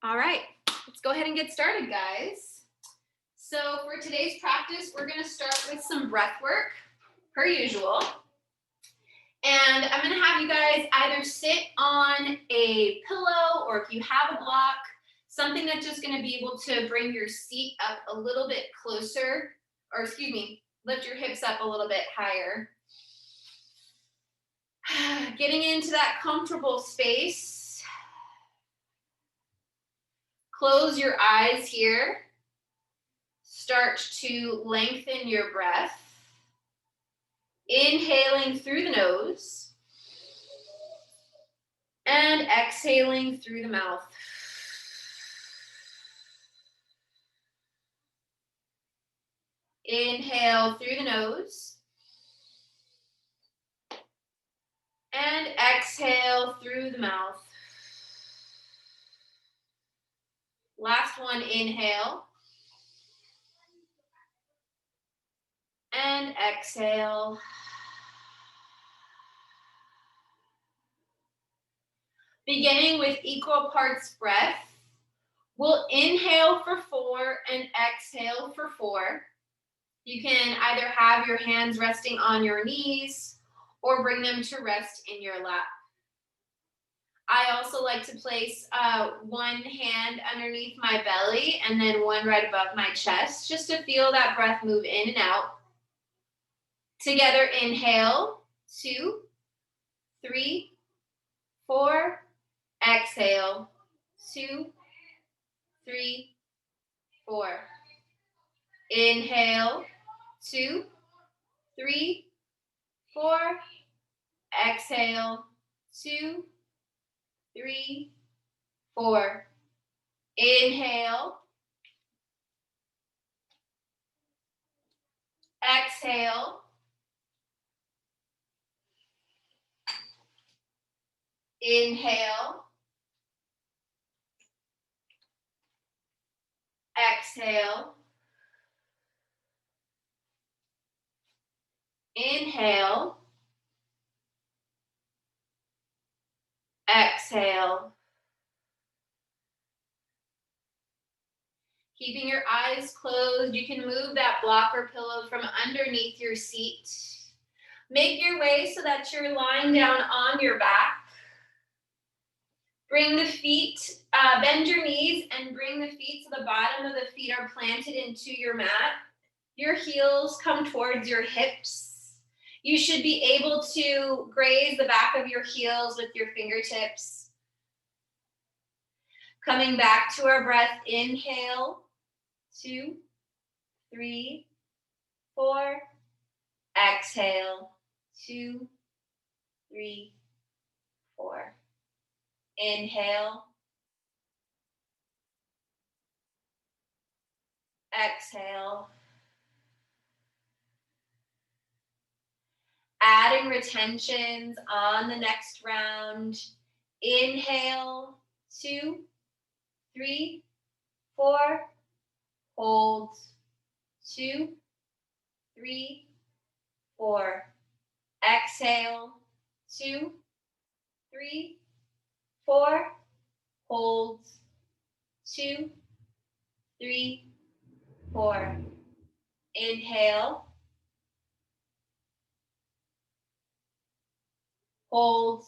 All right, let's go ahead and get started, guys. So for today's practice, we're going to start with some breath work, per usual. And I'm going to have you guys either sit on a pillow, or if you have a block, something that's just going to be able to bring your seat up a little bit closer, or excuse me, lift your hips up a little bit higher. Getting into that comfortable space. Close your eyes here. Start to lengthen your breath. Inhaling through the nose and exhaling through the mouth. Inhale through the nose and exhale through the mouth. Last one, inhale and exhale. Beginning with equal parts breath, we'll inhale for 4 and exhale for 4. You can either have your hands resting on your knees or bring them to rest in your lap. I also like to place one hand underneath my belly and then one right above my chest, just to feel that breath move in and out. Together, inhale, 2, 3, 4. Exhale, 2, 3, 4. Inhale, 2, 3, 4. Exhale, 2, 3, 4. Inhale. Exhale. Inhale. Exhale. Inhale. Exhale. Keeping your eyes closed, you can move that block or pillow from underneath your seat. Make your way so that you're lying down on your back. Bring the feet, bend your knees and bring the feet so the bottom of the feet are planted into your mat. Your heels come towards your hips. You should be able to graze the back of your heels with your fingertips. Coming back to our breath, inhale, 2, 3, 4. Exhale, 2, 3, 4. Inhale. Exhale. Adding retentions on the next round. Inhale, 2, 3, 4. Hold, 2, 3, 4. Exhale, 2, 3, 4. Hold, 2, 3, 4. Inhale. Hold.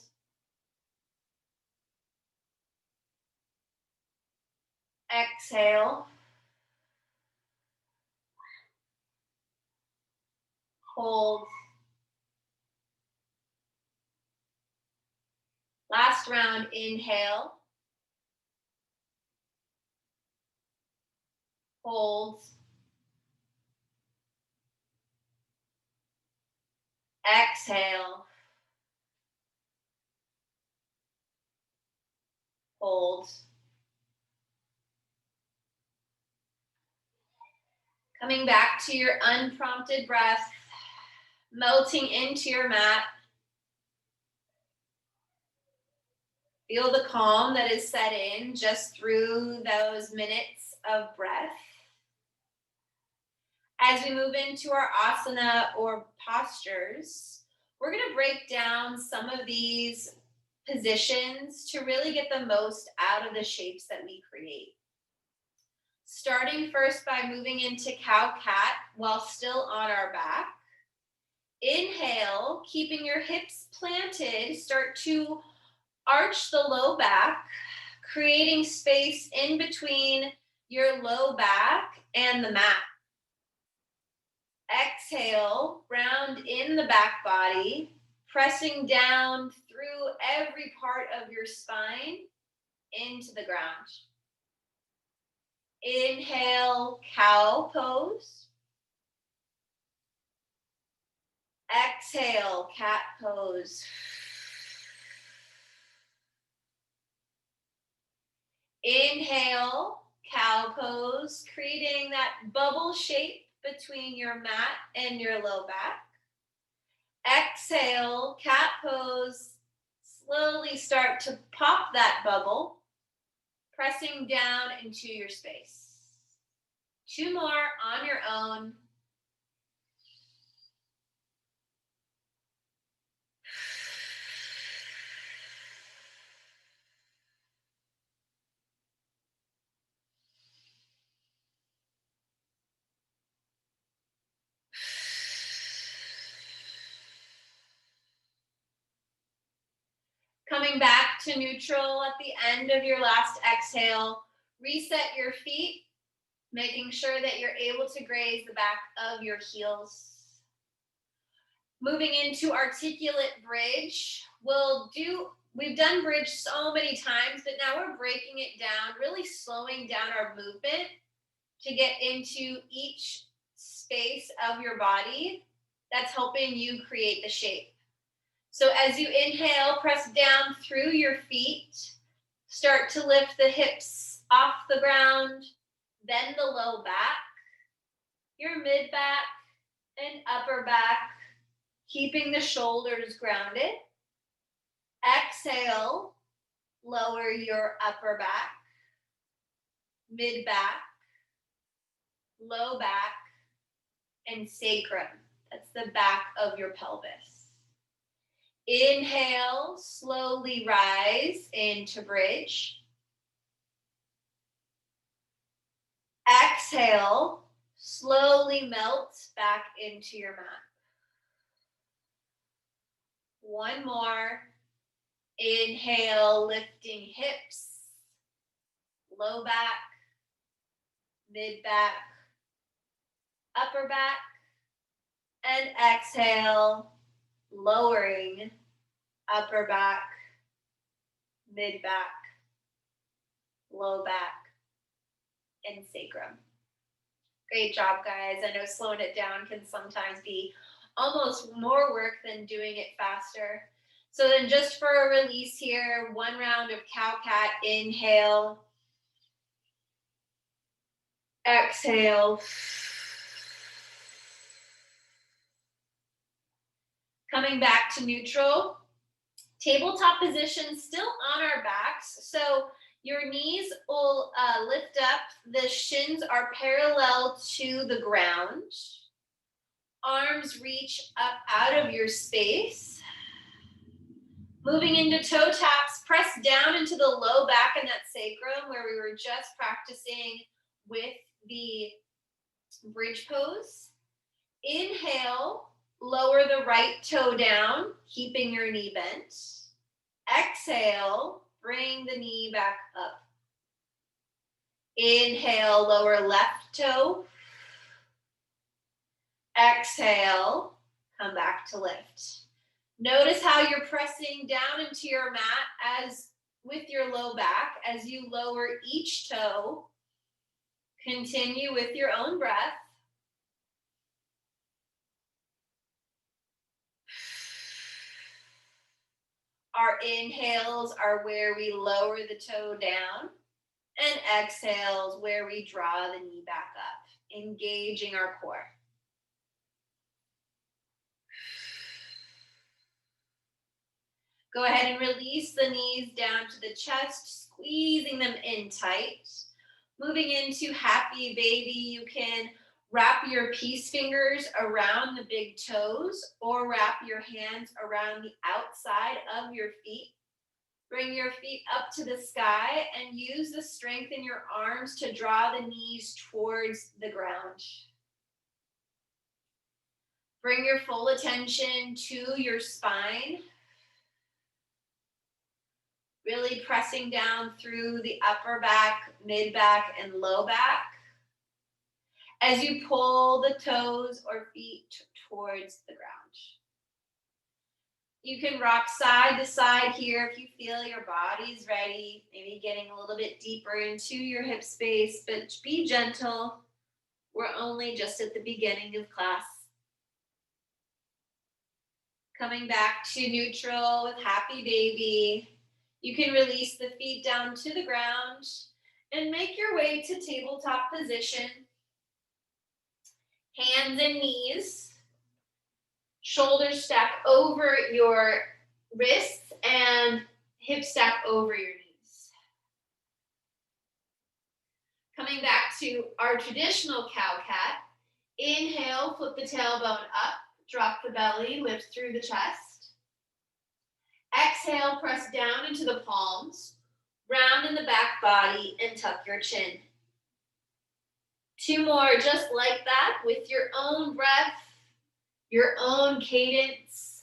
Exhale. Hold. Last round, inhale. Hold. Exhale. Hold. Coming back to your unprompted breath, melting into your mat. Feel the calm that is set in just through those minutes of breath. As we move into our asana or postures, we're going to break down some of these positions to really get the most out of the shapes that we create. Starting first by moving into cow-cat while still on our back. Inhale, keeping your hips planted, start to arch the low back, creating space in between your low back and the mat. Exhale, round in the back body, pressing down through every part of your spine into the ground. Inhale, cow pose. Exhale, cat pose. Inhale, cow pose, creating that bubble shape between your mat and your low back. Exhale, cat pose. Slowly start to pop that bubble, pressing down into your space. 2 more on your own. Coming back to neutral at the end of your last exhale, reset your feet, making sure that you're able to graze the back of your heels. Moving into articulate bridge, we've done bridge so many times, but now we're breaking it down, really slowing down our movement to get into each space of your body that's helping you create the shape. So as you inhale, press down through your feet, start to lift the hips off the ground, then the low back, your mid back and upper back, keeping the shoulders grounded. Exhale, lower your upper back, mid back, low back, and sacrum. That's the back of your pelvis. Inhale, slowly rise into bridge. Exhale, slowly melt back into your mat. One more. Inhale, lifting hips, low back, mid back, upper back, and exhale, lowering upper back, mid back, low back, and sacrum. Great job, guys. I know slowing it down can sometimes be almost more work than doing it faster. So then just for a release here, 1 round of cow-cat. Inhale, exhale. Coming back to neutral. Tabletop position, still on our backs. So your knees will lift up. The shins are parallel to the ground. Arms reach up out of your space. Moving into toe taps, press down into the low back and that sacrum where we were just practicing with the bridge pose. Inhale, lower the right toe down, keeping your knee bent. Exhale, bring the knee back up. Inhale, lower left toe. Exhale, come back to lift. Notice how you're pressing down into your mat as with your low back as you lower each toe. Continue with your own breath. Our inhales are where we lower the toe down, and exhales where we draw the knee back up, engaging our core. Go ahead and release the knees down to the chest, squeezing them in tight. Moving into happy baby, you can wrap your peace fingers around the big toes or wrap your hands around the outside of your feet. Bring your feet up to the sky and use the strength in your arms to draw the knees towards the ground. Bring your full attention to your spine. Really pressing down through the upper back, mid back, and low back as you pull the toes or feet towards the ground. You can rock side to side here if you feel your body's ready, maybe getting a little bit deeper into your hip space, but be gentle. We're only just at the beginning of class. Coming back to neutral with happy baby. You can release the feet down to the ground and make your way to tabletop position. Hands and knees. Shoulders stack over your wrists and hips stack over your knees. Coming back to our traditional cow-cat. Inhale, flip the tailbone up, drop the belly, lift through the chest. Exhale, press down into the palms, round in the back body, and tuck your chin. 2 more just like that with your own breath, your own cadence,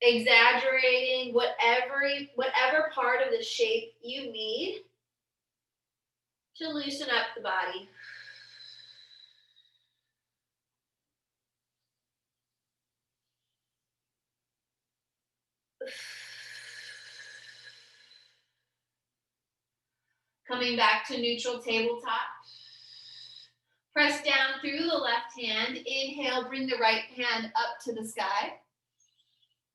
exaggerating whatever part of the shape you need to loosen up the body. Coming back to neutral tabletop. Press down through the left hand. Inhale, bring the right hand up to the sky.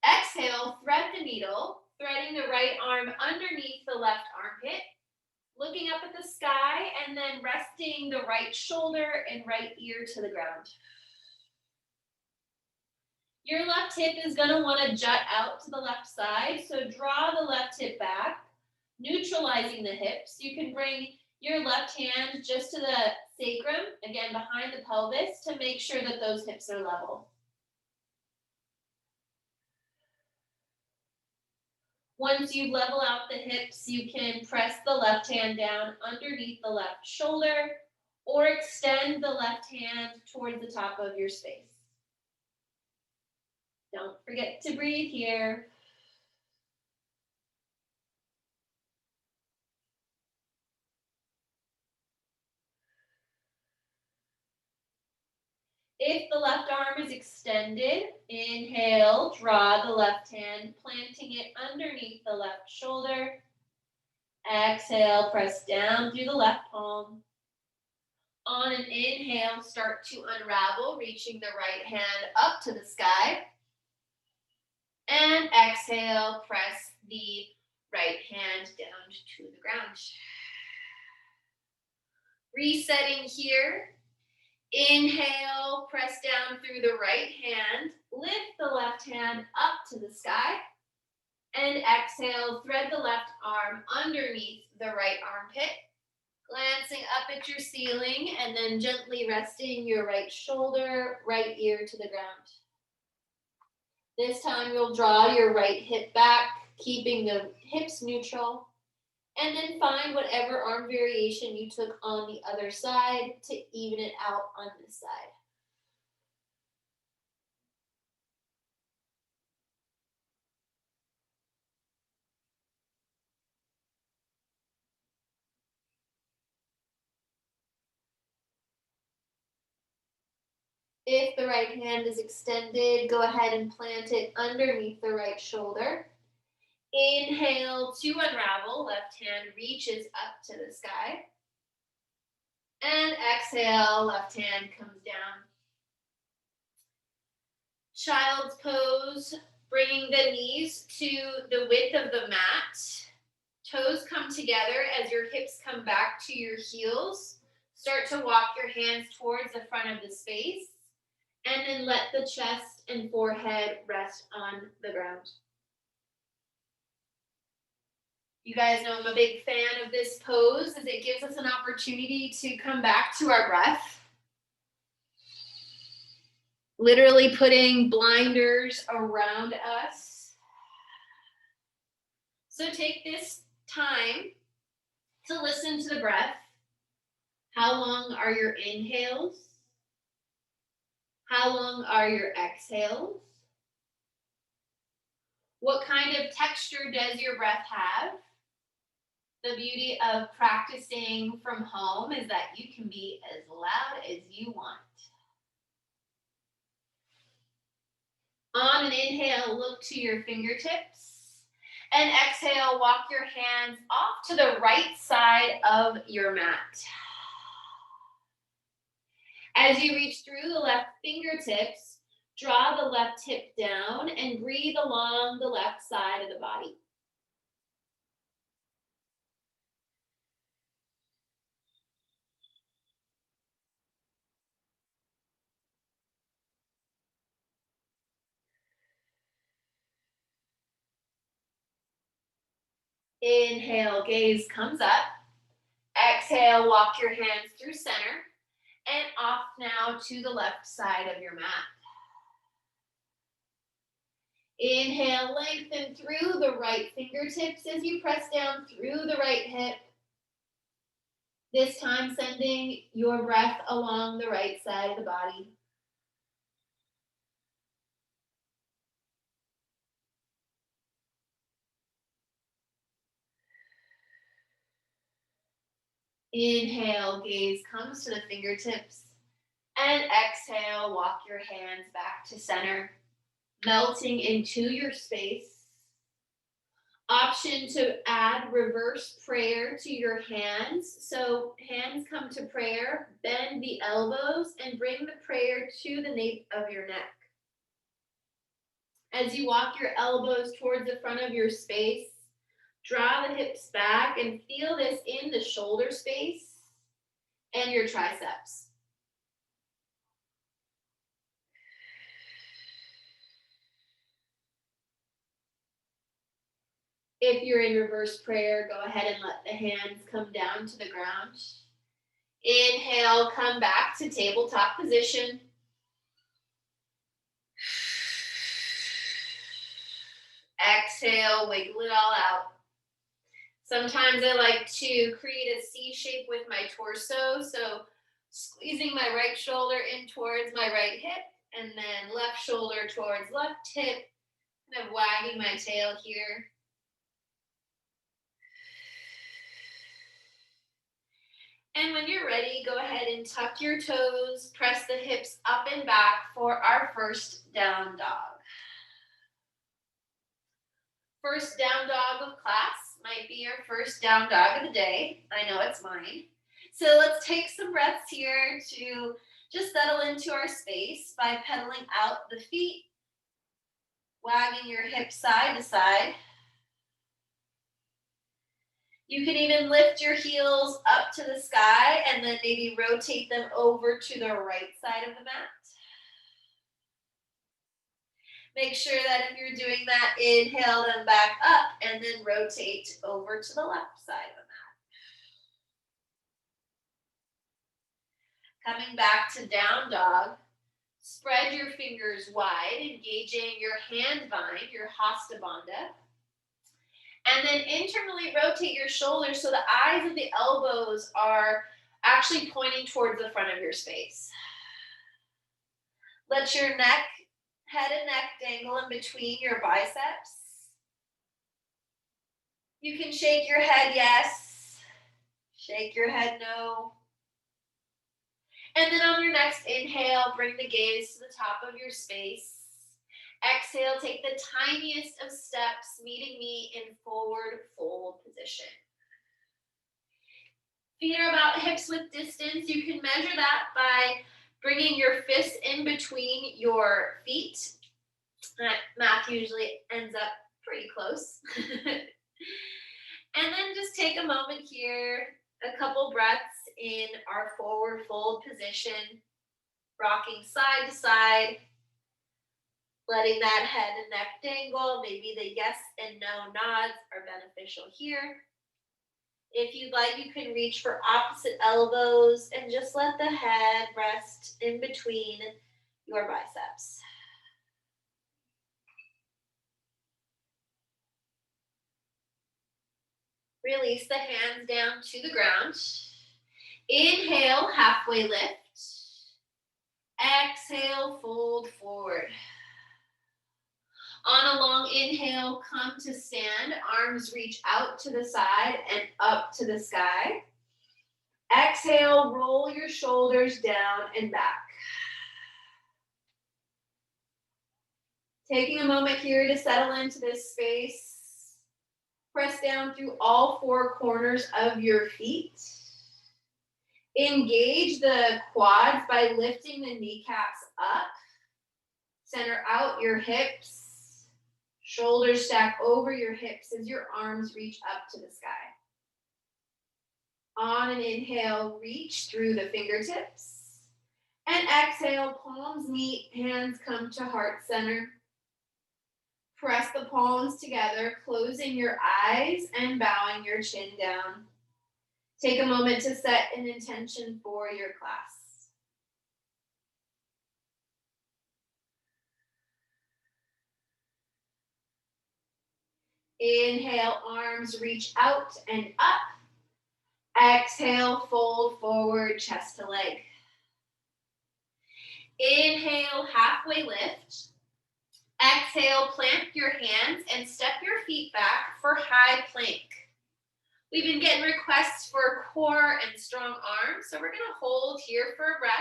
Exhale, thread the needle, threading the right arm underneath the left armpit, looking up at the sky, and then resting the right shoulder and right ear to the ground. Your left hip is going to want to jut out to the left side, so draw the left hip back, neutralizing the hips. You can bring your left hand just to the sacrum, again behind the pelvis, to make sure that those hips are level. Once you level out the hips, you can press the left hand down underneath the left shoulder or extend the left hand towards the top of your space. Don't forget to breathe here. If the left arm is extended, inhale, draw the left hand, planting it underneath the left shoulder. Exhale, press down through the left palm. On an inhale, start to unravel, reaching the right hand up to the sky. And exhale, press the right hand down to the ground. Resetting here. Inhale, press down through the right hand, lift the left hand up to the sky, and exhale, thread the left arm underneath the right armpit, glancing up at your ceiling, and then gently resting your right shoulder, right ear to the ground. This time you'll draw your right hip back, keeping the hips neutral. And then find whatever arm variation you took on the other side to even it out on this side. If the right hand is extended, go ahead and plant it underneath the right shoulder. Inhale to unravel, left hand reaches up to the sky. And exhale, left hand comes down. Child's pose, bringing the knees to the width of the mat. Toes come together as your hips come back to your heels. Start to walk your hands towards the front of the space. And then let the chest and forehead rest on the ground. You guys know I'm a big fan of this pose as it gives us an opportunity to come back to our breath. Literally putting blinders around us. So take this time to listen to the breath. How long are your inhales? How long are your exhales? What kind of texture does your breath have? The beauty of practicing from home is that you can be as loud as you want. On an inhale, look to your fingertips. And exhale, walk your hands off to the right side of your mat. As you reach through the left fingertips, draw the left hip down and breathe along the left side of the body. Inhale, gaze comes up. Exhale, walk your hands through center and off now to the left side of your mat. Inhale, lengthen through the right fingertips as you press down through the right hip. This time sending your breath along the right side of the body. Inhale, gaze comes to the fingertips. And exhale, walk your hands back to center, melting into your space. Option to add reverse prayer to your hands. So hands come to prayer, bend the elbows, and bring the prayer to the nape of your neck. As you walk your elbows towards the front of your space, draw the hips back and feel this in the shoulder space and your triceps. If you're in reverse prayer, go ahead and let the hands come down to the ground. Inhale, come back to tabletop position. Exhale, wiggle it all out. Sometimes I like to create a C shape with my torso, so squeezing my right shoulder in towards my right hip, and then left shoulder towards left hip, kind of wagging my tail here. And when you're ready, go ahead and tuck your toes, press the hips up and back for our first down dog. First down dog of class might be your first down dog of the day. I know it's mine. So let's take some breaths here to just settle into our space by pedaling out the feet, wagging your hips side to side. You can even lift your heels up to the sky and then maybe rotate them over to the right side of the mat. Make sure that if you're doing that, inhale them back up and then rotate over to the left side of the mat. Coming back to down dog, spread your fingers wide, engaging your hand bind, your hasta bandha. And then internally rotate your shoulders so the eyes of the elbows are actually pointing towards the front of your space. Let your head and neck dangle in between your biceps. You can shake your head yes, shake your head no. And then on your next inhale, bring the gaze to the top of your space. Exhale, take the tiniest of steps, meeting me in forward fold position. Feet are about hips width distance. You can measure that by bringing your fists in between your feet. That math usually ends up pretty close. And then just take a moment here, a couple breaths in our forward fold position, rocking side to side, letting that head and neck dangle. Maybe the yes and no nods are beneficial here. If you'd like, you can reach for opposite elbows and just let the head rest in between your biceps. Release the hands down to the ground. Inhale, halfway lift. Exhale, fold forward. On a long inhale, come to stand. Arms reach out to the side and up to the sky. Exhale, roll your shoulders down and back. Taking a moment here to settle into this space. Press down through all four corners of your feet. Engage the quads by lifting the kneecaps up. Center out your hips. Shoulders stack over your hips as your arms reach up to the sky. On an inhale, reach through the fingertips. And exhale, palms meet, hands come to heart center. Press the palms together, closing your eyes and bowing your chin down. Take a moment to set an intention for your class. Inhale, arms reach out and up. Exhale, fold forward, chest to leg. Inhale, halfway lift. Exhale, plant your hands and step your feet back for high plank. We've been getting requests for core and strong arms, so we're going to hold here for a breath.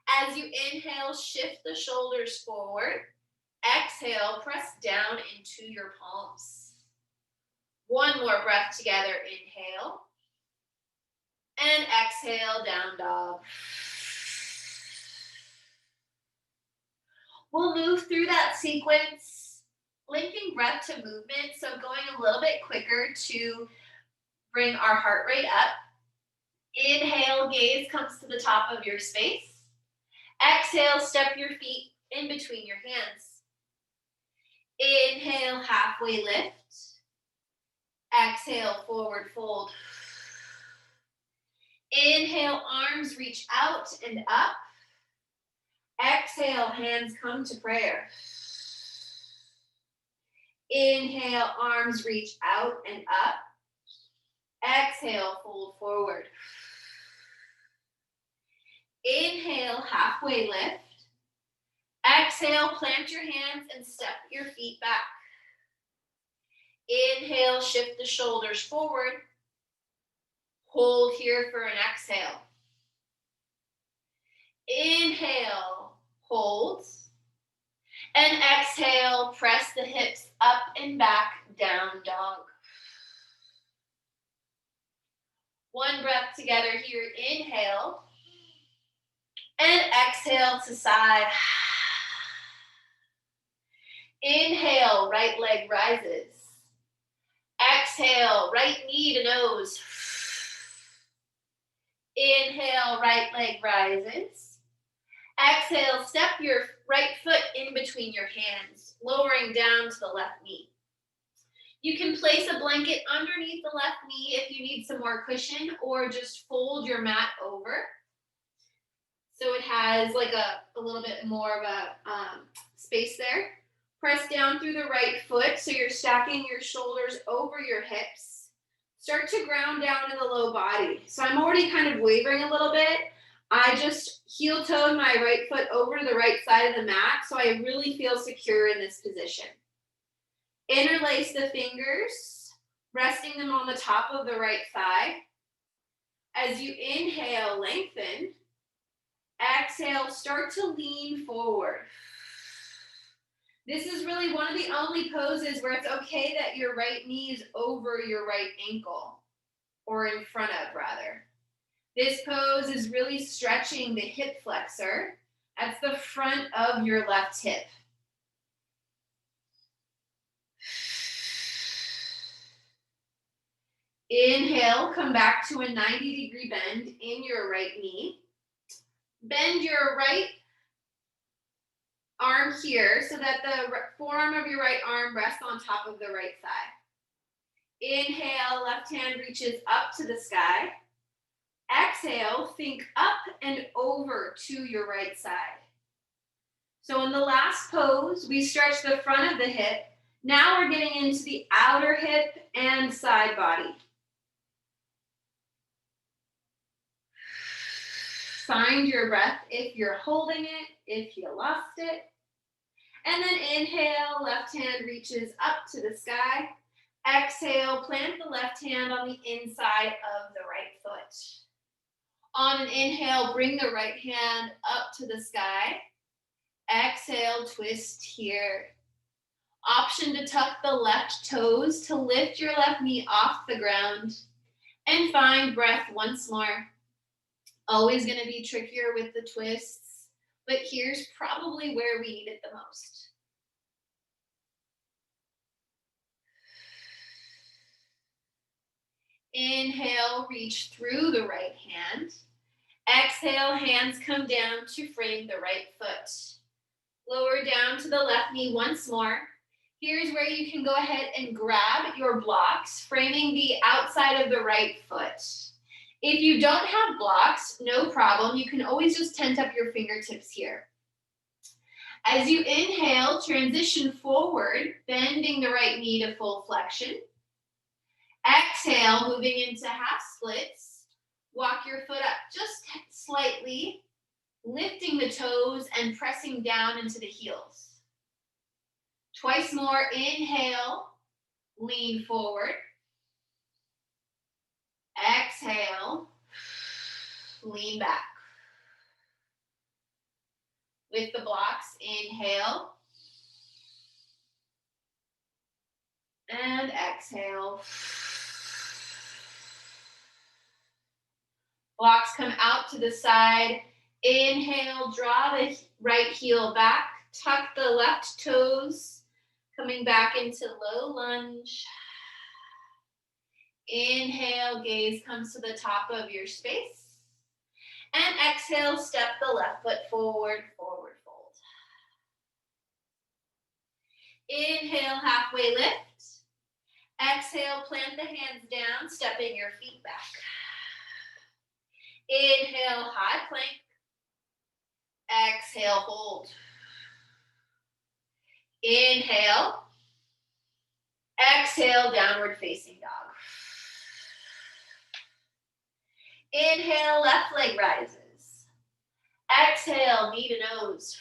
As you inhale, shift the shoulders forward. Exhale, press down into your palms. One more breath together. Inhale. And exhale, down dog. We'll move through that sequence, linking breath to movement, so going a little bit quicker to bring our heart rate up. Inhale, gaze comes to the top of your space. Exhale, step your feet in between your hands. Inhale, halfway lift. Exhale, forward fold. Inhale, arms reach out and up. Exhale, hands come to prayer. Inhale, arms reach out and up. Exhale, fold forward. Inhale, halfway lift. Exhale, plant your hands and step your feet back. Inhale, shift the shoulders forward. Hold here for an exhale. Inhale, hold. And exhale, press the hips up and back, down dog. One breath together here. Inhale. And exhale to side. Inhale, right leg rises. Exhale, right knee to nose. Inhale, right leg rises. Exhale, step your right foot in between your hands, lowering down to the left knee. You can place a blanket underneath the left knee if you need some more cushion, or just fold your mat over. So it has like a little bit more of a space there. Press down through the right foot, so you're stacking your shoulders over your hips. Start to ground down in the low body. So I'm already kind of wavering a little bit. I just heel-toed my right foot over to the right side of the mat, so I really feel secure in this position. Interlace the fingers, resting them on the top of the right thigh. As you inhale, lengthen. Exhale, start to lean forward. This is really one of the only poses where it's okay that your right knee is over your right ankle, or in front of, rather. This pose is really stretching the hip flexor. That's the front of your left hip. Inhale, come back to a 90-degree bend in your right knee. Bend your right arm here so that the forearm of your right arm rests on top of the right thigh. Inhale, left hand reaches up to the sky. Exhale, think up and over to your right side. So in the last pose, we stretch the front of the hip Now we're getting into the outer hip and side body. Find your breath if you're holding it, if you lost it. And then inhale, left hand reaches up to the sky. Exhale, plant the left hand on the inside of the right foot. On an inhale, bring the right hand up to the sky. Exhale, twist here. Option to tuck the left toes to lift your left knee off the ground. And find breath once more. Always going to be trickier with the twists, but here's probably where we need it the most. Inhale, reach through the right hand. Exhale, hands come down to frame the right foot. Lower down to the left knee once more. Here's where you can go ahead and grab your blocks, framing the outside of the right foot. If you don't have blocks, no problem. You can always just tent up your fingertips here. As you inhale, transition forward, bending the right knee to full flexion. Exhale, moving into half splits. Walk your foot up just slightly, lifting the toes and pressing down into the heels. Twice more, inhale, lean forward. Exhale, lean back. With the blocks, inhale. And exhale. Blocks come out to the side. Inhale, draw the right heel back. Tuck the left toes. Coming back into low lunge. Inhale, gaze comes to the top of your space. And exhale, step the left foot forward, forward fold. Inhale, halfway lift. Exhale, plant the hands down, stepping your feet back. Inhale, high plank. Exhale, hold. Inhale. Exhale, downward facing dog. Inhale, left leg rises. Exhale, knee to nose.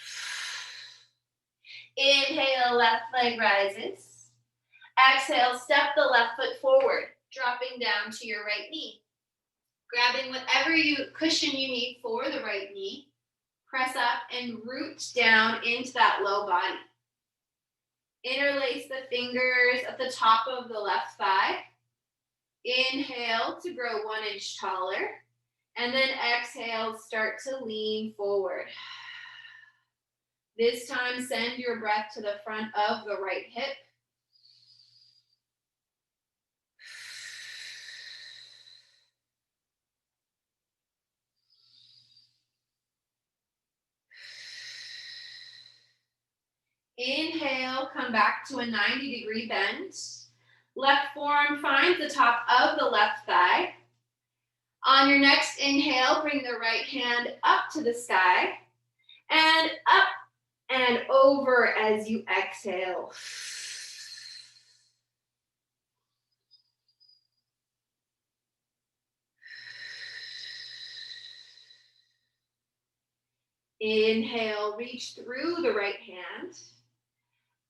Inhale, left leg rises. Exhale, step the left foot forward, dropping down to your right knee. Grabbing whatever cushion you need for the right knee. Press up and root down into that low body. Interlace the fingers at the top of the left thigh. Inhale to grow 1 inch taller. And then exhale, start to lean forward. This time, send your breath to the front of the right hip. Inhale, come back to a 90-degree bend. Left forearm finds the top of the left thigh. On your next inhale, bring the right hand up to the sky and up and over as you exhale. Inhale, reach through the right hand.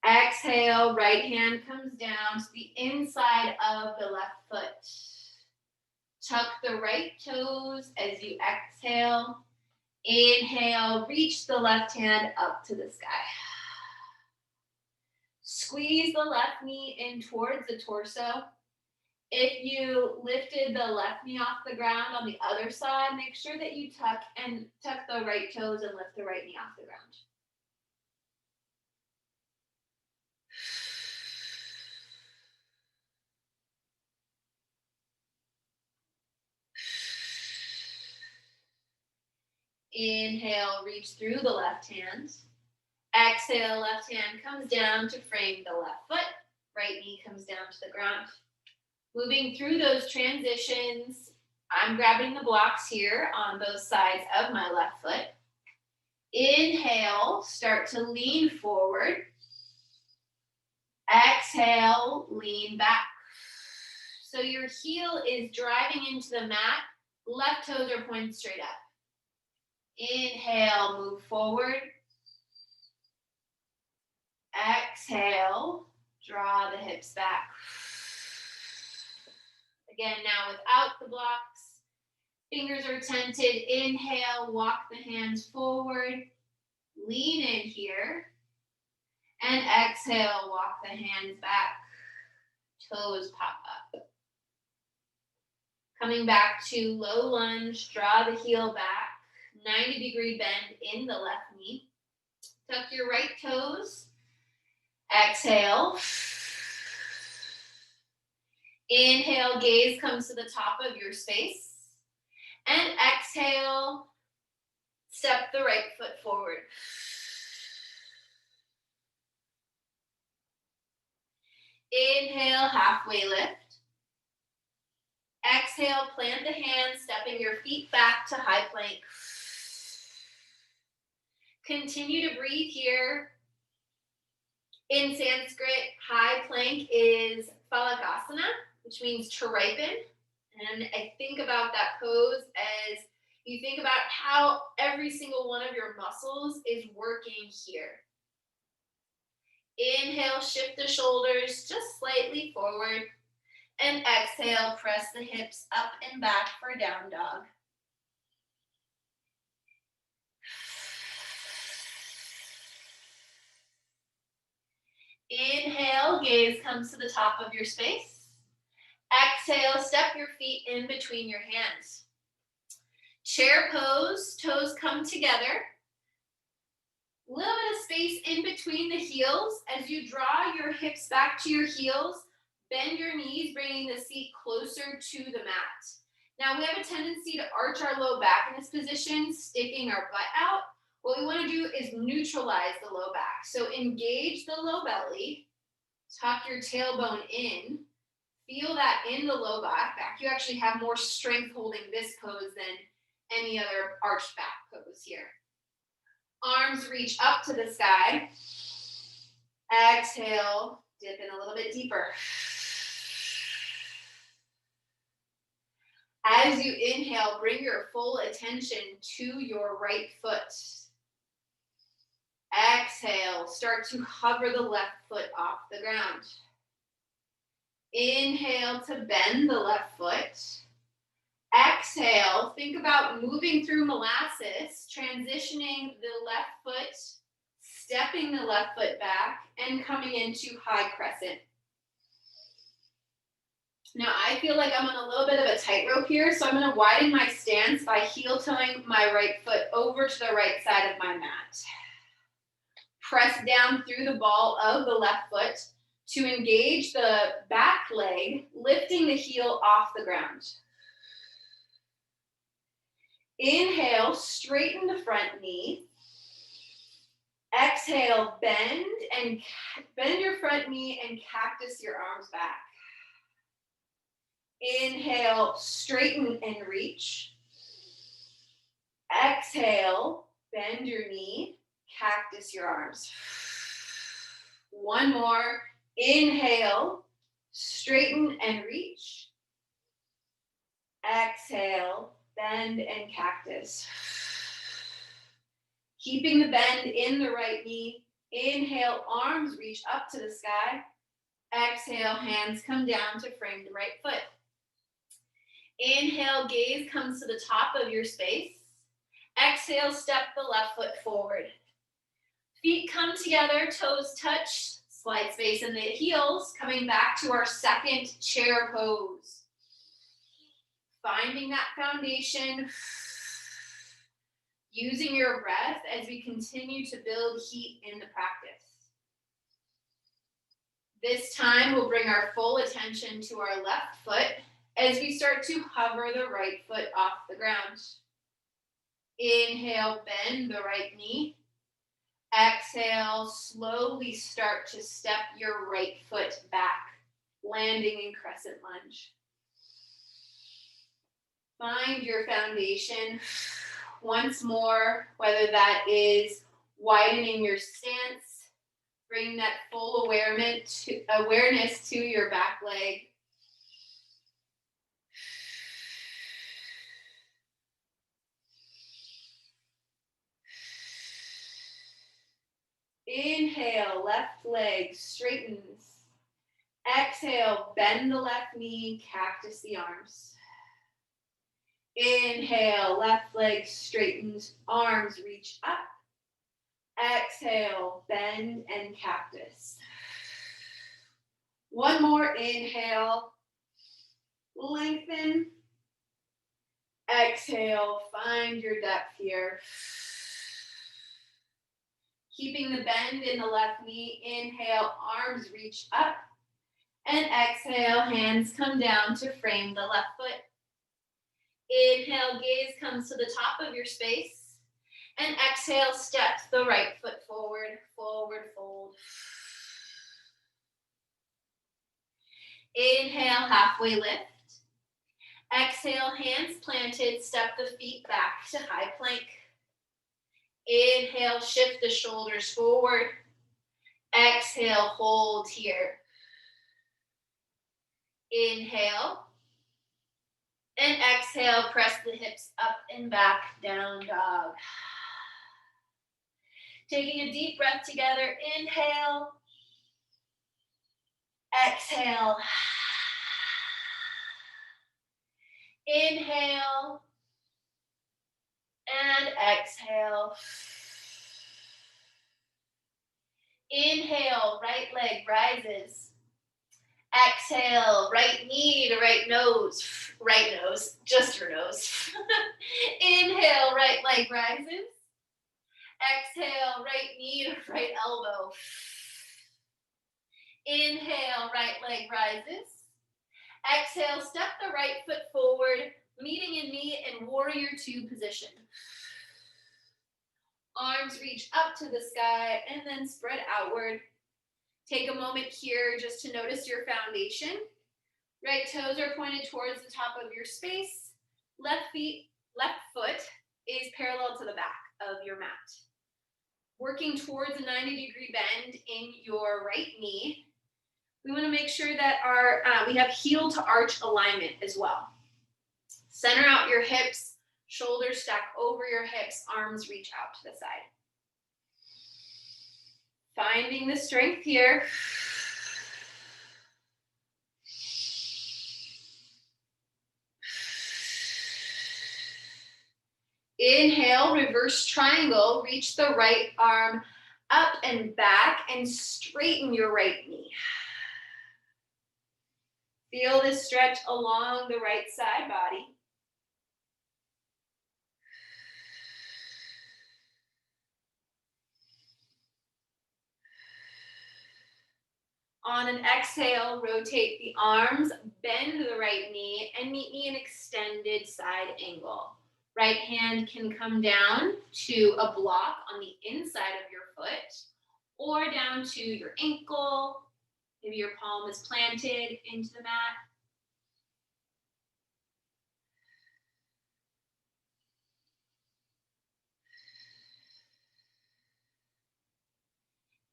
Exhale, right hand comes down to the inside of the left foot. Tuck the right toes as you exhale. Inhale, reach the left hand up to the sky. Squeeze the left knee in towards the torso. If you lifted the left knee off the ground on the other side, make sure that you tuck the right toes and lift the right knee off the ground. Inhale, reach through the left hand. Exhale, left hand comes down to frame the left foot. Right knee comes down to the ground. Moving through those transitions, I'm grabbing the blocks here on both sides of my left foot. Inhale, start to lean forward. Exhale, lean back. So your heel is driving into the mat. Left toes are pointed straight up. Inhale, move forward. Exhale, draw the hips back. Again, now without the blocks. Fingers are tented. Inhale, walk the hands forward. Lean in here. And exhale, walk the hands back. Toes pop up. Coming back to low lunge, draw the heel back. 90-degree bend in the left knee. Tuck your right toes. Exhale. Inhale, gaze comes to the top of your space. And exhale, step the right foot forward. Inhale, halfway lift. Exhale, plant the hands, stepping your feet back to high plank. Continue to breathe here. In Sanskrit, high plank is phalakasana, which means to ripen. And I think about that pose as you think about how every single one of your muscles is working here. Inhale, shift the shoulders just slightly forward. And exhale, press the hips up and back for down dog. Inhale, gaze comes to the top of your space. Exhale, step your feet in between your hands. Chair pose, toes come together. Little bit of space in between the heels. As you draw your hips back to your heels, bend your knees, bringing the seat closer to the mat. Now we have a tendency to arch our low back in this position, sticking our butt out. What we want to do is neutralize the low back. So engage the low belly, tuck your tailbone in, feel that in the low back. You actually have more strength holding this pose than any other arched back pose here. Arms reach up to the sky. Exhale, dip in a little bit deeper. As you inhale, bring your full attention to your right foot. Exhale, start to hover the left foot off the ground. Inhale to bend the left foot. Exhale, think about moving through molasses, transitioning the left foot, stepping the left foot back, and coming into high crescent. Now I feel like I'm on a little bit of a tightrope here, so I'm going to widen my stance by heel toeing my right foot over to the right side of my mat. Press down through the ball of the left foot to engage the back leg, lifting the heel off the ground. Inhale, straighten the front knee. Exhale, bend your front knee and cactus your arms back. Inhale, straighten and reach. Exhale, bend your knee, cactus your arms. One more. Inhale, straighten and reach. Exhale, bend and cactus. Keeping the bend in the right knee. Inhale, arms reach up to the sky. Exhale, hands come down to frame the right foot. Inhale, gaze comes to the top of your space. Exhale, step the left foot forward. Feet come together, toes touch, slight space in the heels, coming back to our second chair pose. Finding that foundation, using your breath as we continue to build heat in the practice. This time, we'll bring our full attention to our left foot as we start to hover the right foot off the ground. Inhale, bend the right knee. Exhale, slowly start to step your right foot back, landing in crescent lunge. Find your foundation once more, whether that is widening your stance, Bring that full awareness to your back leg. Inhale, left leg straightens. Exhale, bend the left knee, cactus the arms. Inhale, left leg straightens, arms reach up. Exhale, bend and cactus. One more inhale, lengthen. Exhale, find your depth here. Keeping the bend in the left knee, inhale, arms reach up. And exhale, hands come down to frame the left foot. Inhale, gaze comes to the top of your space. And exhale, step the right foot forward, forward fold. Inhale, halfway lift. Exhale, hands planted, step the feet back to high plank. Inhale, shift the shoulders forward. Exhale, hold here. Inhale. And exhale, press the hips up and back, down dog. Taking a deep breath together, inhale. Exhale. Inhale. And exhale. Inhale, right leg rises. Exhale, right knee to right nose, just your nose. Inhale, right leg rises. Exhale, right knee to right elbow. Inhale, right leg rises. Exhale, step the right foot forward, meeting in knee in warrior two position. Arms reach up to the sky and then spread outward. Take a moment here just to notice your foundation. Right toes are pointed towards the top of your space. Left foot is parallel to the back of your mat. Working towards a 90-degree bend in your right knee. We want to make sure that we have heel to arch alignment as well. Center out your hips, shoulders stack over your hips, arms reach out to the side. Finding the strength here. Inhale, reverse triangle, reach the right arm up and back and straighten your right knee. Feel this stretch along the right side body. On an exhale, rotate the arms, bend the right knee, and meet me in extended side angle. Right hand can come down to a block on the inside of your foot, or down to your ankle. Maybe your palm is planted into the mat.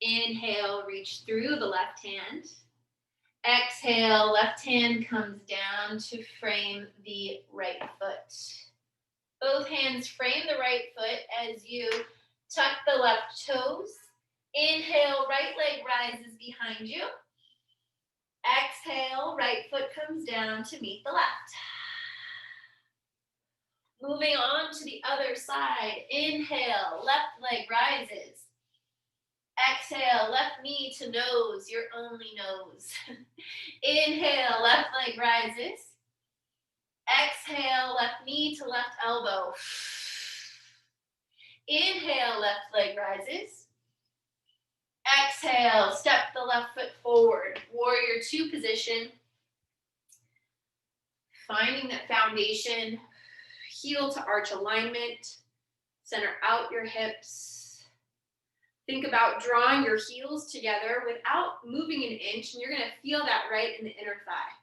Inhale, reach through the left hand. Exhale, left hand comes down to frame the right foot. Both hands frame the right foot as you tuck the left toes. Inhale, right leg rises behind you. Exhale, right foot comes down to meet the left. Moving on to the other side. Inhale, left leg rises. Exhale, left knee to nose, your only nose. Inhale, left leg rises. Exhale, left knee to left elbow. Inhale, left leg rises. Exhale, step the left foot forward. Warrior two position. Finding that foundation, heel to arch alignment. Center out your hips. Think about drawing your heels together without moving an inch, and you're going to feel that right in the inner thigh.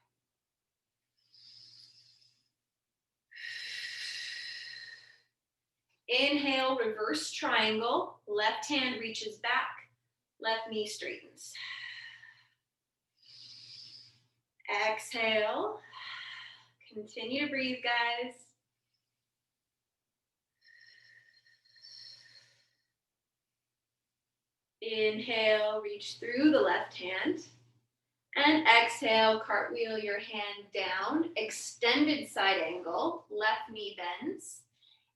Inhale, reverse triangle. Left hand reaches back. Left knee straightens. Exhale. Continue to breathe, guys. Inhale, reach through the left hand. And exhale, cartwheel your hand down, extended side angle, left knee bends.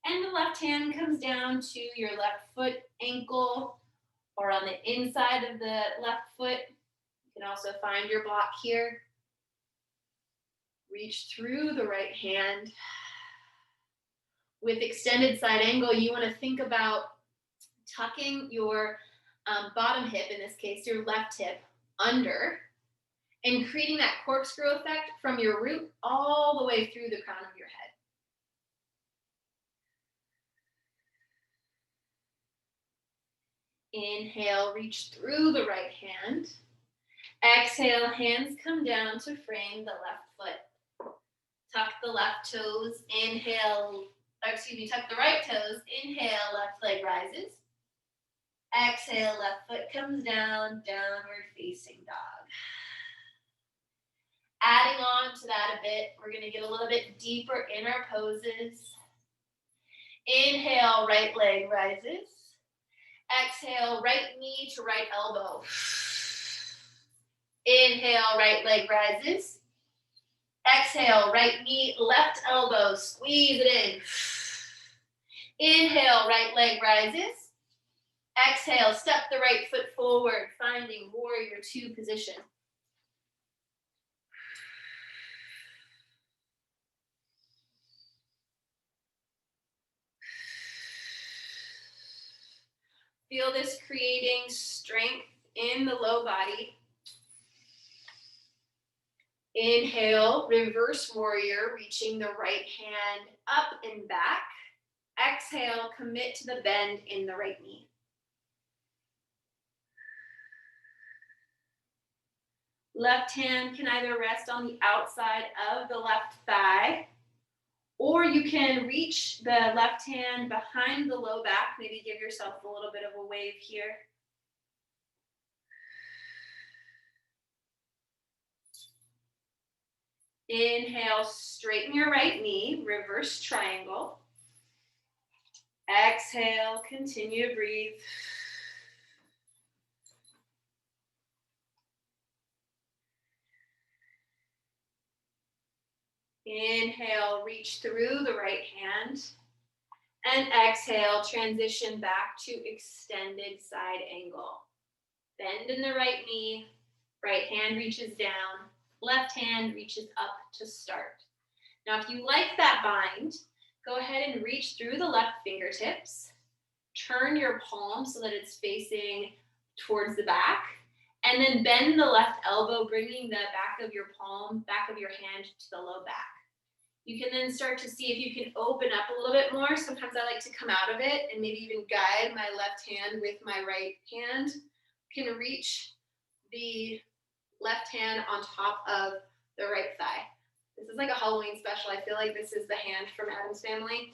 And the left hand comes down to your left foot ankle or on the inside of the left foot. You can also find your block here. Reach through the right hand. With extended side angle, you want to think about tucking your bottom hip, in this case, your left hip, under, and creating that corkscrew effect from your root all the way through the crown of your head. Inhale, reach through the right hand. Exhale, hands come down to frame the left foot. Tuck the left toes, tuck the right toes. Inhale, left leg rises. Exhale, left foot comes down, downward facing dog. Adding on to that a bit, we're going to get a little bit deeper in our poses. Inhale, right leg rises. Exhale, right knee to right elbow. Inhale, right leg rises. Exhale, right knee, left elbow, squeeze it in. Inhale, right leg rises. Exhale, step the right foot forward, finding warrior two position. Feel this creating strength in the low body. Inhale, reverse warrior, reaching the right hand up and back. Exhale, commit to the bend in the right knee. Left hand can either rest on the outside of the left thigh, or you can reach the left hand behind the low back. Maybe give yourself a little bit of a wave here. Inhale, straighten your right knee, reverse triangle. Exhale, continue to breathe. Inhale, reach through the right hand. And exhale, transition back to extended side angle. Bend in the right knee, right hand reaches down, left hand reaches up to start. Now, if you like that bind, go ahead and reach through the left fingertips. Turn your palm so that it's facing towards the back. And then bend the left elbow, bringing the back of your palm, back of your hand to the low back. You can then start to see if you can open up a little bit more. Sometimes I like to come out of it and maybe even guide my left hand with my right hand. You can reach the left hand on top of the right thigh. This is like a Halloween special. I feel like this is the hand from Addams Family.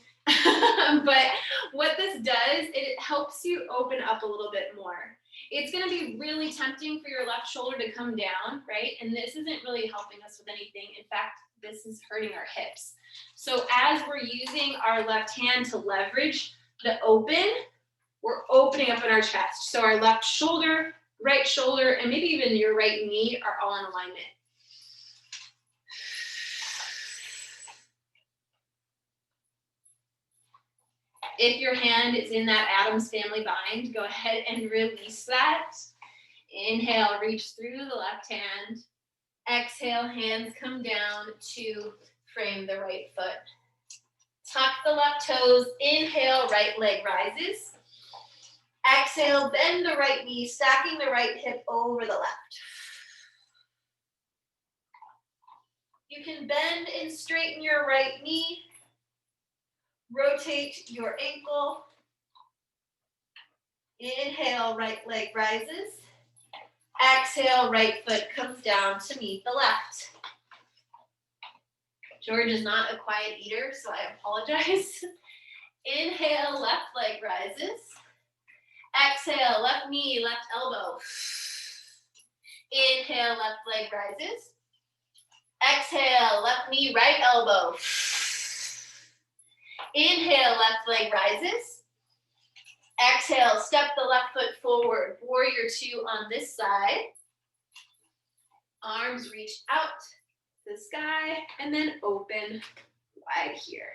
But what this does, it helps you open up a little bit more. It's going to be really tempting for your left shoulder to come down, right? And this isn't really helping us with anything. In fact, this is hurting our hips. So as we're using our left hand to leverage the open, we're opening up in our chest. So our left shoulder, right shoulder, and maybe even your right knee are all in alignment. If your hand is in that Addams Family bind, go ahead and release that. Inhale, reach through the left hand. Exhale, hands come down to frame the right foot. Tuck the left toes. Inhale, right leg rises. Exhale, bend the right knee, stacking the right hip over the left. You can bend and straighten your right knee. Rotate your ankle. Inhale, right leg rises. Exhale, right foot comes down to meet the left. George is not a quiet eater, so I apologize. Inhale, left leg rises. Exhale, left knee, left elbow. Inhale, left leg rises. Exhale, left knee, right elbow. Inhale, left leg rises. Exhale, step the left foot forward. Warrior 2 on this side. Arms reach out to the sky and then open wide here.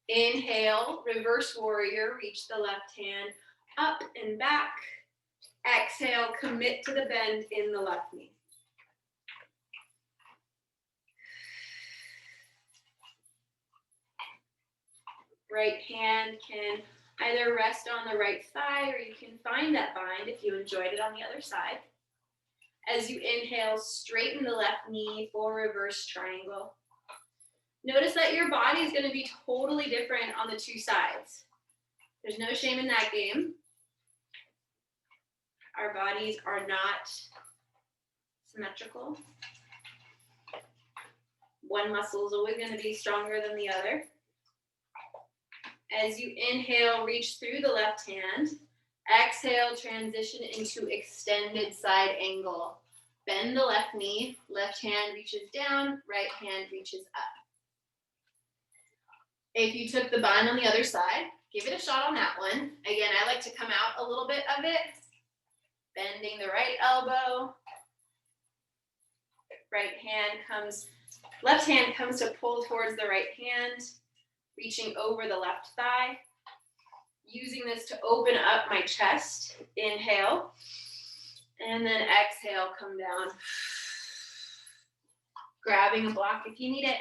Inhale, reverse warrior, reach the left hand up and back. Exhale, commit to the bend in the left knee. Right hand can either rest on the right thigh or you can find that bind if you enjoyed it on the other side. As you inhale, straighten the left knee for reverse triangle. Notice that your body is going to be totally different on the two sides. There's no shame in that game. Our bodies are not symmetrical. One muscle is always going to be stronger than the other. As you inhale, reach through the left hand. Exhale, transition into extended side angle. Bend the left knee, left hand reaches down, right hand reaches up. If you took the bind on the other side, give it a shot on that one. Again, I like to come out a little bit of it. Bending the right elbow. Left hand comes to pull towards the right hand, reaching over the left thigh. Using this to open up my chest. Inhale. And then exhale, come down. Grabbing a block if you need it.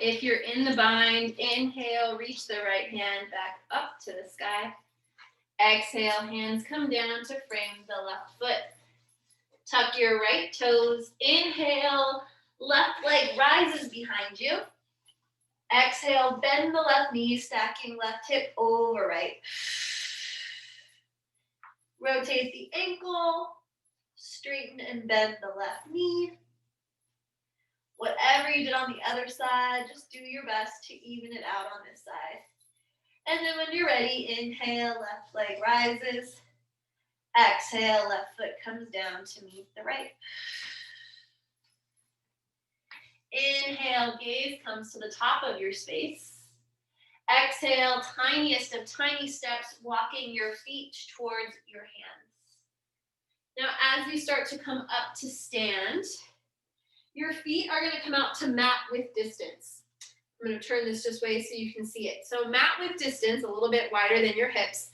If you're in the bind, inhale, reach the right hand back up to the sky. Exhale, hands come down to frame the left foot. Tuck your right toes. Inhale, left leg rises behind you. Exhale, bend the left knee, stacking left hip over right. Rotate the ankle, straighten and bend the left knee. Whatever you did on the other side, just do your best to even it out on this side. And then when you're ready, inhale, left leg rises. Exhale, left foot comes down to meet the right. Inhale, gaze comes to the top of your space. Exhale, tiniest of tiny steps, walking your feet towards your hands. Now, as you start to come up to stand, your feet are going to come out to mat with distance. I'm going to turn this this way so you can see it. So mat with distance, a little bit wider than your hips.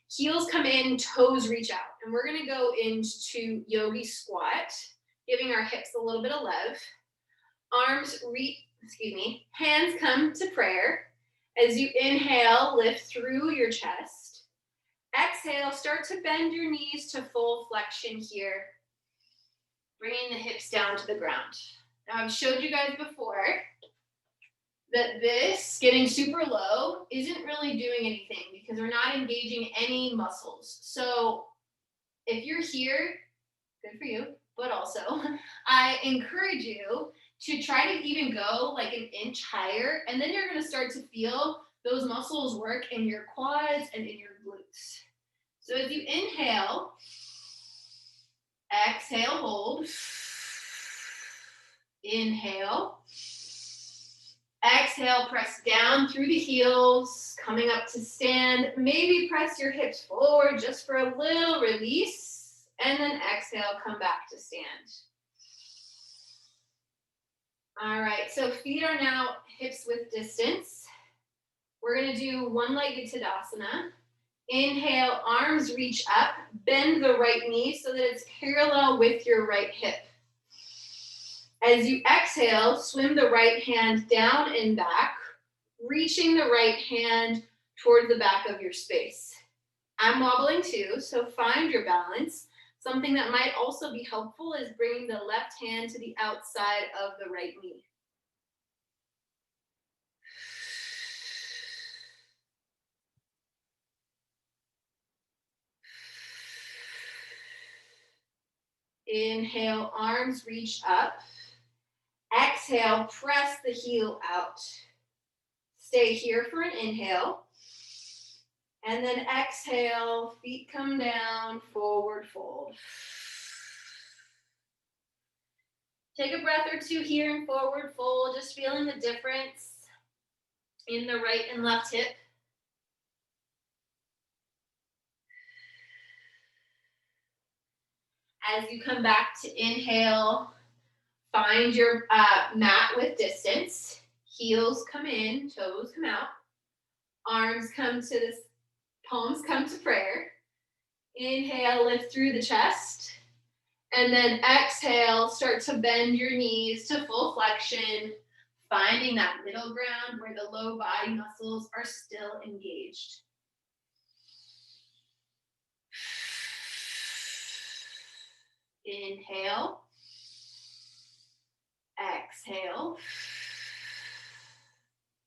Heels come in, toes reach out. And we're going to go into yogi squat, giving our hips a little bit of love. Hands come to prayer. As you inhale, lift through your chest. Exhale, start to bend your knees to full flexion here. Bringing the hips down to the ground. Now, I've showed you guys before that this, getting super low, isn't really doing anything because we're not engaging any muscles. So if you're here, good for you, but also I encourage you to try to even go like an inch higher, and then you're going to start to feel those muscles work in your quads and in your glutes. So as you inhale, exhale, hold. Inhale. Exhale, press down through the heels, coming up to stand. Maybe press your hips forward just for a little release. And then exhale, come back to stand. All right, so feet are now hips with distance. We're going to do one-legged Tadasana. Inhale, arms reach up, bend the right knee so that it's parallel with your right hip. As you exhale, swim the right hand down and back, reaching the right hand toward the back of your space. I'm wobbling too, so find your balance. Something that might also be helpful is bringing the left hand to the outside of the right knee. Inhale, arms reach up. Exhale, press the heel out. Stay here for an inhale. And then exhale, feet come down, forward fold. Take a breath or two here in forward fold, just feeling the difference in the right and left hip. As you come back to inhale, find your mat with distance. Heels come in, toes come out. Arms come to this, palms come to prayer. Inhale, lift through the chest. And then exhale, start to bend your knees to full flexion, finding that middle ground where the low body muscles are still engaged. Inhale. Exhale.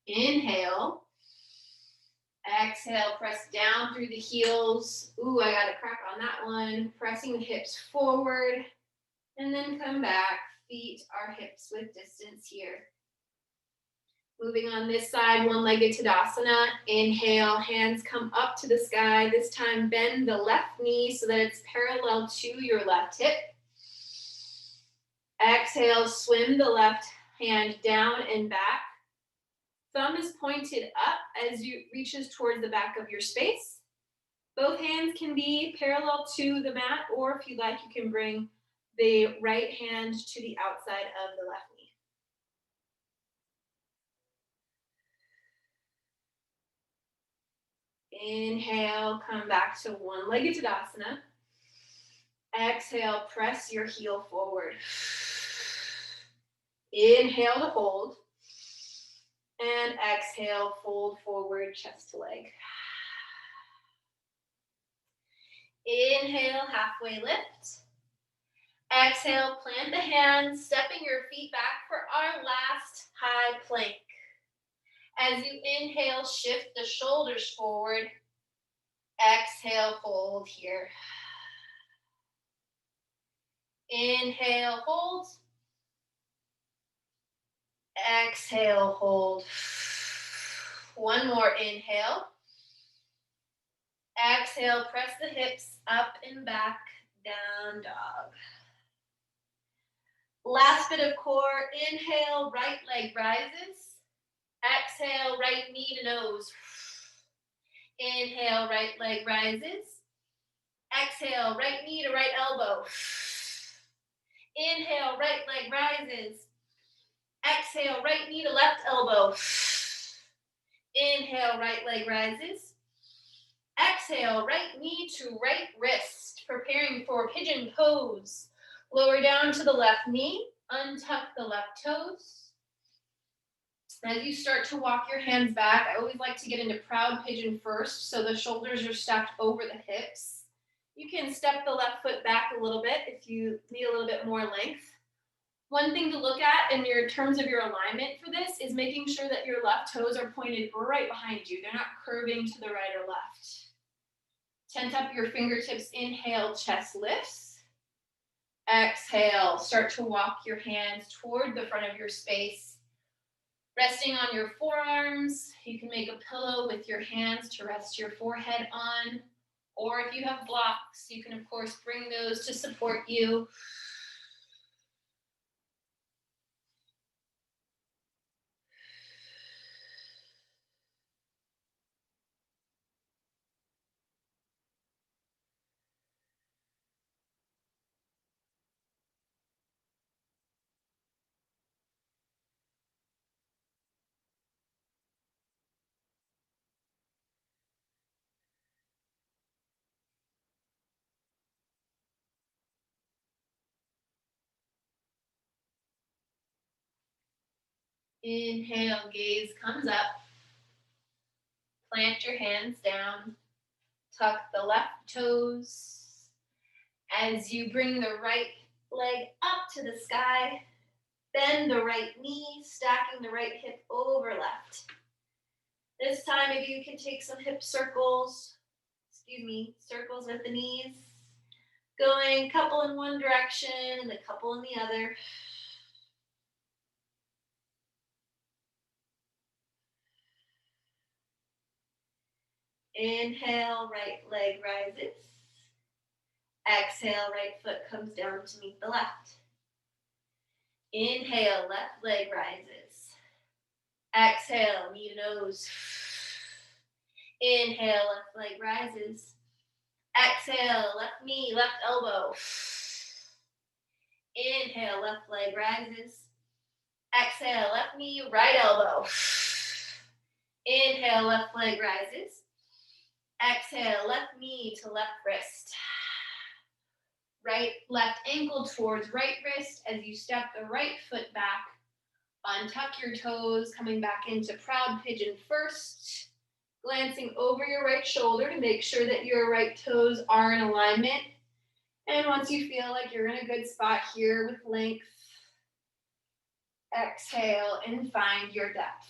Inhale. Exhale, press down through the heels. Ooh, I got a crack on that one. Pressing the hips forward. And then come back. Feet are hips with distance here. Moving on this side, one-legged Tadasana. Inhale, hands come up to the sky. This time, bend the left knee so that it's parallel to your left hip. Exhale, swim the left hand down and back. Thumb is pointed up as you reaches towards the back of your space. Both hands can be parallel to the mat, or if you like, you can bring the right hand to the outside of the left knee. Inhale, come back to one-legged Tadasana. Exhale, press your heel forward. Inhale to hold. And exhale, fold forward, chest to leg. Inhale, halfway lift. Exhale, plant the hands, stepping your feet back for our last high plank. As you inhale, shift the shoulders forward. Exhale, hold here. Inhale, hold. Exhale, hold. One more inhale. Exhale, press the hips up and back, down dog. Last bit of core. Inhale, right leg rises. Exhale, right knee to nose. Inhale, right leg rises. Exhale, right knee to right elbow. Inhale, right leg rises. Exhale, right knee to left elbow. Inhale, right leg rises. Exhale, right knee to right wrist, preparing for pigeon pose. Lower down to the left knee, untuck the left toes. As you start to walk your hands back, I always like to get into proud pigeon first, so the shoulders are stacked over the hips. You can step the left foot back a little bit if you need a little bit more length. One thing to look at in your terms of your alignment for this is making sure that your left toes are pointed right behind you. They're not curving to the right or left. Tent up your fingertips. Inhale, chest lifts. Exhale, start to walk your hands toward the front of your space. Resting on your forearms, you can make a pillow with your hands to rest your forehead on. Or if you have blocks, you can, of course, bring those to support you. Inhale, gaze comes up. Plant your hands down. Tuck the left toes. As you bring the right leg up to the sky, bend the right knee, stacking the right hip over left. This time, maybe you can take some hip circles, circles with the knees, going a couple in one direction and a couple in the other. Inhale, right leg rises. Exhale, right foot comes down to meet the left. Inhale, left leg rises. Exhale, knee to nose. Inhale, left leg rises. Exhale, left knee, left elbow. Inhale, left leg rises. Exhale, left knee, right elbow. Inhale, left leg rises. Exhale, left knee to left wrist. Right, left ankle towards right wrist as you step the right foot back. Untuck your toes, coming back into proud pigeon first. Glancing over your right shoulder to make sure that your right toes are in alignment. And once you feel like you're in a good spot here with length, exhale and find your depth.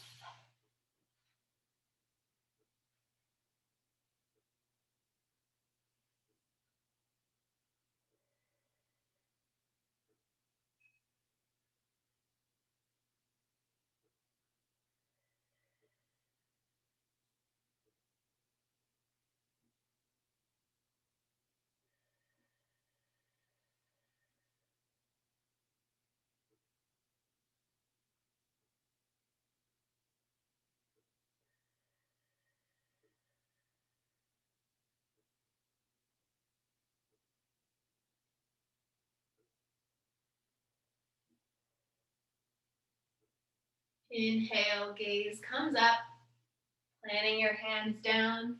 Inhale, gaze comes up, planting your hands down.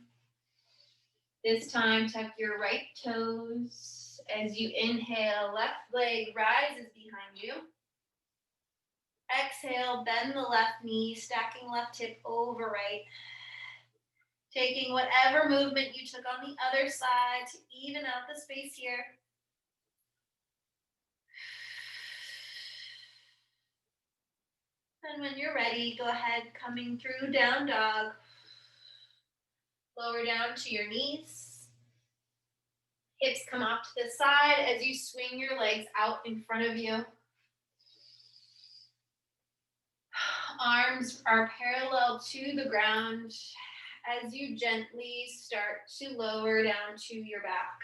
This time, tuck your right toes. As you inhale, left leg rises behind you. Exhale, bend the left knee, stacking left hip over right. Taking whatever movement you took on the other side to even out the space here. And when you're ready, go ahead, coming through down dog. Lower down to your knees. Hips come off to the side as you swing your legs out in front of you. Arms are parallel to the ground as you gently start to lower down to your back.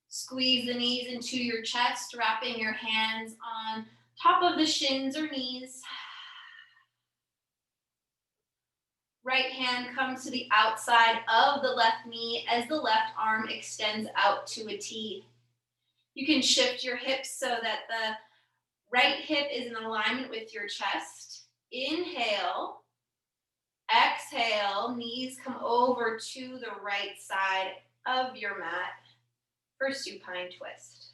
Squeeze the knees into your chest, wrapping your hands on top of the shins or knees. Right hand comes to the outside of the left knee as the left arm extends out to a T. You can shift your hips so that the right hip is in alignment with your chest. Inhale. Exhale. Knees come over to the right side of your mat for supine twist.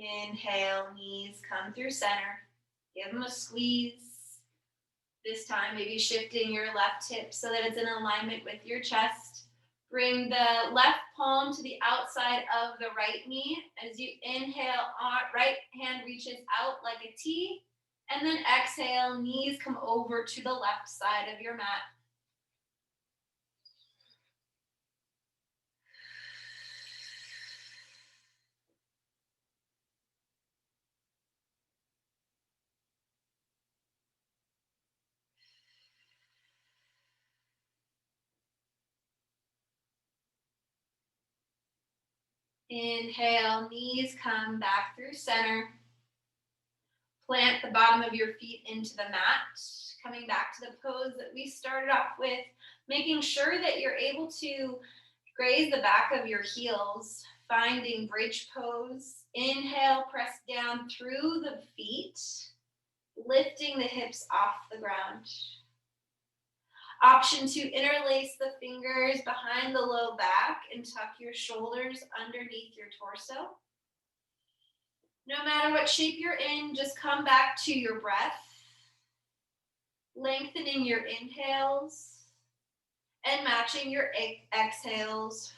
Inhale, knees come through center. Give them a squeeze. This time, maybe shifting your left hip so that it's in alignment with your chest. Bring the left palm to the outside of the right knee. As you inhale, right hand reaches out like a T. And then exhale, knees come over to the left side of your mat. Inhale, knees come back through center. Plant the bottom of your feet into the mat, coming back to the pose that we started off with, making sure that you're able to graze the back of your heels, finding bridge pose. Inhale, press down through the feet, lifting the hips off the ground. Option to interlace the fingers behind the low back and tuck your shoulders underneath your torso. No matter what shape you're in, just come back to your breath, lengthening your inhales and matching your exhales.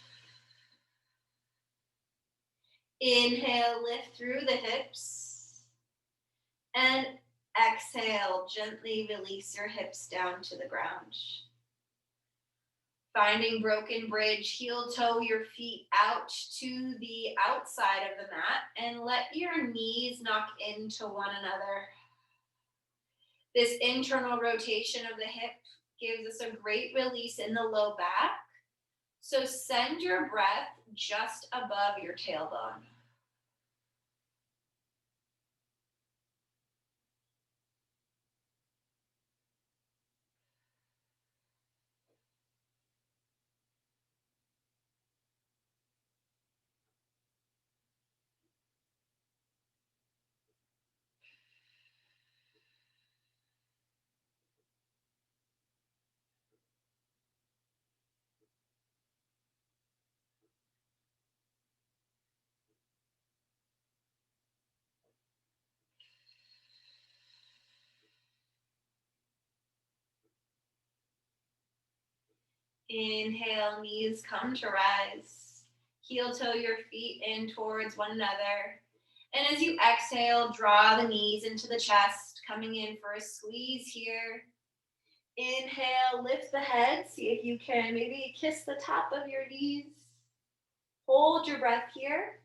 Inhale, lift through the hips, and exhale, gently release your hips down to the ground. Finding broken bridge, heel toe your feet out to the outside of the mat and let your knees knock into one another. This internal rotation of the hip gives us a great release in the low back. So send your breath just above your tailbone. Inhale, knees come to rise. Heel toe your feet in towards one another. And as you exhale, draw the knees into the chest, coming in for a squeeze here. Inhale, lift the head. See if you can maybe kiss the top of your knees. Hold your breath here.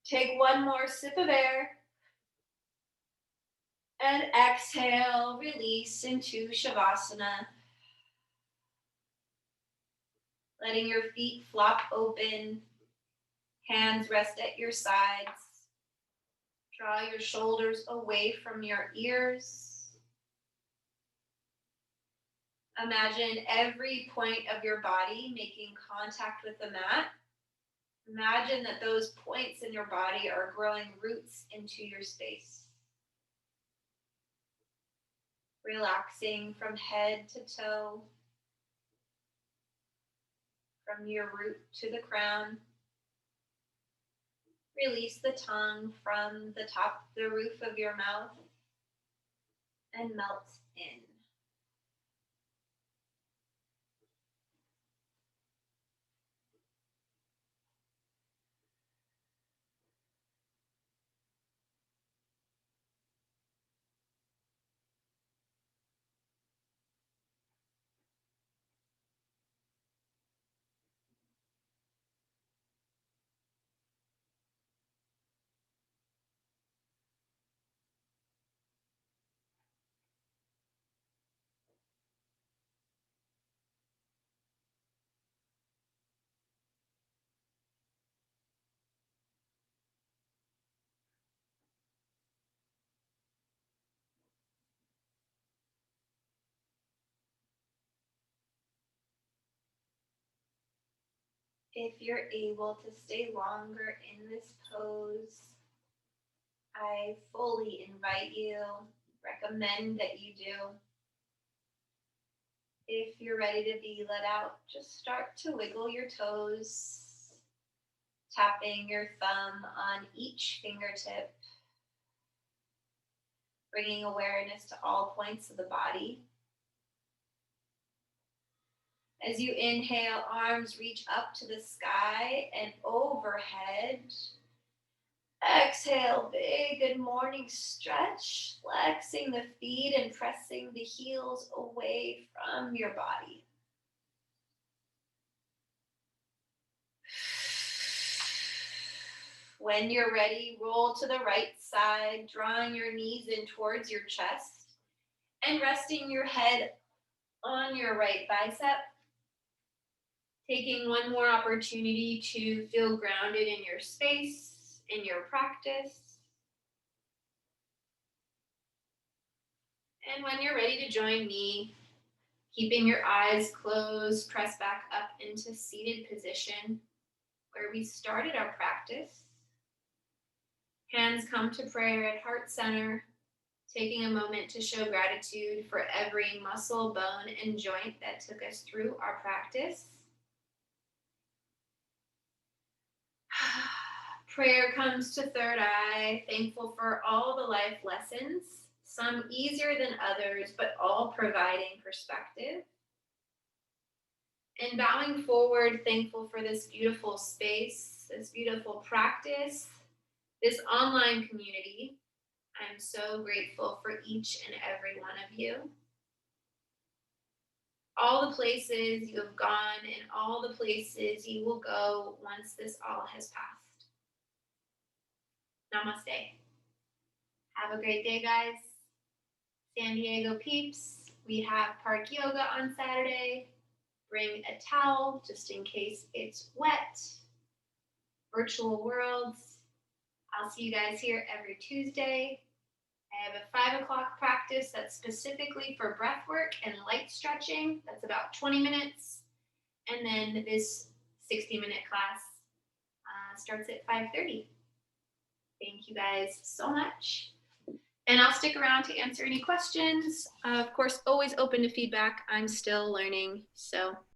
Take one more sip of air. And exhale, release into Shavasana. Letting your feet flop open. Hands rest at your sides. Draw your shoulders away from your ears. Imagine every point of your body making contact with the mat. Imagine that those points in your body are growing roots into your space. Relaxing from head to toe, from your root to the crown. Release the tongue from the roof of your mouth and melt in. If you're able to stay longer in this pose, I fully invite you, recommend that you do. If you're ready to be let out, just start to wiggle your toes, tapping your thumb on each fingertip, bringing awareness to all points of the body. As you inhale, arms reach up to the sky and overhead. Exhale, big good morning stretch, flexing the feet and pressing the heels away from your body. When you're ready, roll to the right side, drawing your knees in towards your chest and resting your head on your right bicep. Taking one more opportunity to feel grounded in your space, in your practice. And when you're ready to join me, keeping your eyes closed, press back up into seated position where we started our practice. Hands come to prayer at heart center. Taking a moment to show gratitude for every muscle, bone, and joint that took us through our practice. Prayer comes to third eye, thankful for all the life lessons, some easier than others, but all providing perspective. And bowing forward, thankful for this beautiful space, this beautiful practice, this online community. I'm so grateful for each and every one of you. All the places you have gone and all the places you will go once this all has passed. Namaste. Have a great day, guys. San Diego peeps, we have park yoga on Saturday. Bring a towel just in case it's wet. Virtual worlds. I'll see you guys here every Tuesday. I have a 5 o'clock practice that's specifically for breath work and light stretching. That's about 20 minutes. And then this 60-minute class starts at 5:30. Thank you guys so much. And I'll stick around to answer any questions. Of course, always open to feedback. I'm still learning, so